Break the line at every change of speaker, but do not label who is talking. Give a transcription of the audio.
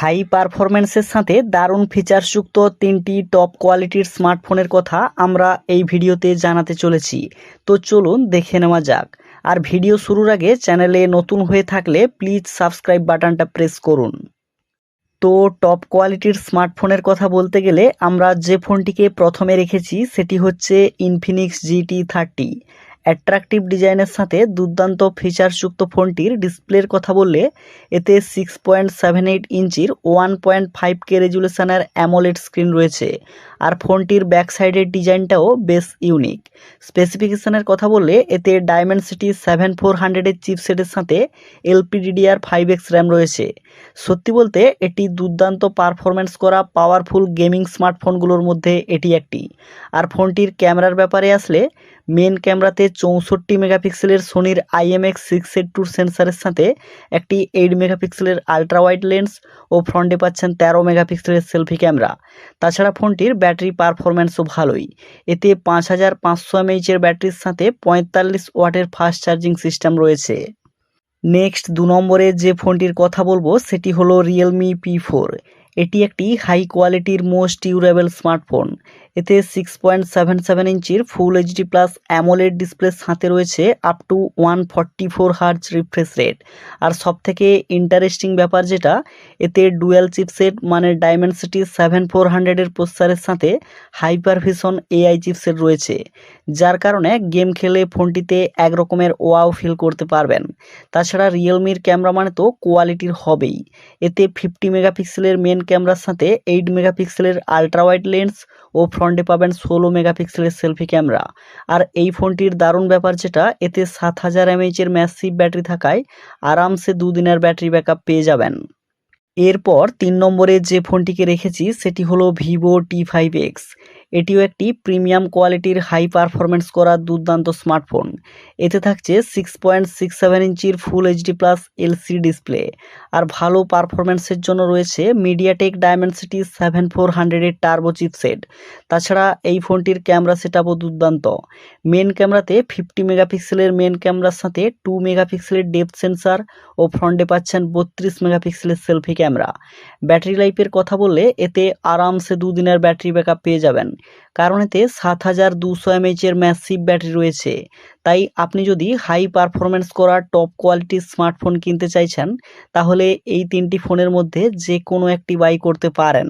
High পারফরম্যান্সের সাথে দারুণ ফিচারযুক্ত তিনটি টপ কোয়ালিটির স্মার্টফোনের কথা আমরা এই ভিডিওতে জানাতে চলেছি। তো চলুন দেখে নেওয়া যাক। আর ভিডিও শুরুর আগে চ্যানেলে নতুন হয়ে থাকলে প্লিজ সাবস্ক্রাইব বাটনটা প্রেস করুন। তো টপ কোয়ালিটির স্মার্টফোনের কথা বলতে গেলে আমরা যে ফোনটিকে প্রথমে রেখেছি সেটি হচ্ছে ইনফিনিক্স GT30। অ্যাট্রাকটিভ ডিজাইনের সাথে দুর্দান্ত ফিচারযুক্ত ফোনটির ডিসপ্লের কথা বললে এতে 6.78 ইঞ্চির 1.5K রেজুলেশনের অ্যামোলেড স্ক্রিন রয়েছে। আর ফোনটির ব্যাক সাইডের ডিজাইনটাও বেশ ইউনিক। স্পেসিফিকেশনের কথা বললে এতে ডায়মেনসিটি 7400-এর চিপসেটের সাথে LPDDR5X র্যাম রয়েছে। সত্যি বলতে এটি দুর্দান্ত পারফরম্যান্স করা পাওয়ারফুল গেমিং স্মার্টফোনগুলোর মধ্যে এটি একটি। আর ফোনটির ক্যামেরার ব্যাপারে আসলে মেন ক্যামেরাতে 64 মেগাপিক্সেলের সোনির IMX682 সেন্সারের সাথে একটি 8 মেগাপিক্সেলের আলট্রা ওয়াইড লেন্স ও ফ্রন্টে পাচ্ছেন 13 মেগাপিক্সেলের সেলফি ক্যামেরা। তাছাড়া ফোনটির ব্যাটারি পারফরম্যান্সও ভালোই। এতে 5500 mAh-এর ব্যাটারির সাথে 45 ওয়াটের ফাস্ট চার্জিং সিস্টেম রয়েছে। নেক্সট 2 নম্বরে যে ফোনটির কথা বলবো সেটি হলো রিয়েলমি P4। এটি একটি হাই কোয়ালিটির মোস্ট ডিউরেবল স্মার্টফোন। এতে 6.77 ইঞ্চির ফুল এইচডি প্লাস অ্যামোলেড ডিসপ্লের সাথে রয়েছে up to 144 hertz refresh rate. আর সবথেকে ইন্টারেস্টিং ব্যাপার যেটা, এতে ডুয়াল চিপসেট মানে ডায়মেনসিটি 7400-এর প্রসেসরের সাথে হাইপারভিশন AI চিপসেট রয়েছে, যার কারণে গেম খেলে ফোনটিতে এক রকমের ওয়াও ফিল করতে পারবেন। তাছাড়া রিয়েলমির ক্যামেরা মানে তো কোয়ালিটির হবেই। এতে 50 মেগাপিক্সেলের মেন ক্যামেরার সাথে 8 মেগাপিক্সেলের আলট্রা ওয়াইড লেন্স ও ফ্রন্টে পাবেন 16 মেগাপিক্সেলের সেলফি ক্যামেরা। আর এই ফোনটির দারুণ ব্যাপার যেটা, এতে 7000 mAh-এর ম্যাসিভ ব্যাটারি থাকায় আরামসে 2 দিনের ব্যাটারি ব্যাকআপ পেয়ে যাবেন। এরপর 3 নম্বরে যে ফোনটিকে রেখেছি সেটি হলো Vivo T5X। এটিও একটি প্রিমিয়াম কোয়ালিটির হাই পারফরম্যান্স করা দুর্দান্ত স্মার্টফোন। এতে থাকছে 6.67 ইঞ্চির full HD plus LCD display. আর ভালো পারফরম্যান্সের জন্য রয়েছে মিডিয়াটেক ডায়মেনসিটি 7400-এর টার্বো চিপসেট। তাছাড়া এই ফোনটির ক্যামেরা সেটআপও দুর্দান্ত। মেন ক্যামেরাতে 50 মেগাপিক্সেলের মেন ক্যামেরার সাথে 2 মেগাপিক্সেলের ডেপথ সেন্সার ও ফ্রন্টে পাচ্ছেন 32 মেগাপিক্সেলের সেলফি ক্যামেরা। ব্যাটারি লাইফের কথা বললে এতে আরামসে 2 দিনের ব্যাটারি ব্যাকআপ পেয়ে যাবেন, কারণ এতে 7200 mAh-এর ম্যাসিভ ব্যাটারি রয়েছে। তাই আপনি যদি হাই পারফরম্যান্স করা টপ কোয়ালিটির স্মার্টফোন কিনতে চাইছেন তাহলে এই তিনটি ফোনের মধ্যে যে কোনো একটি বাই করতে পারেন।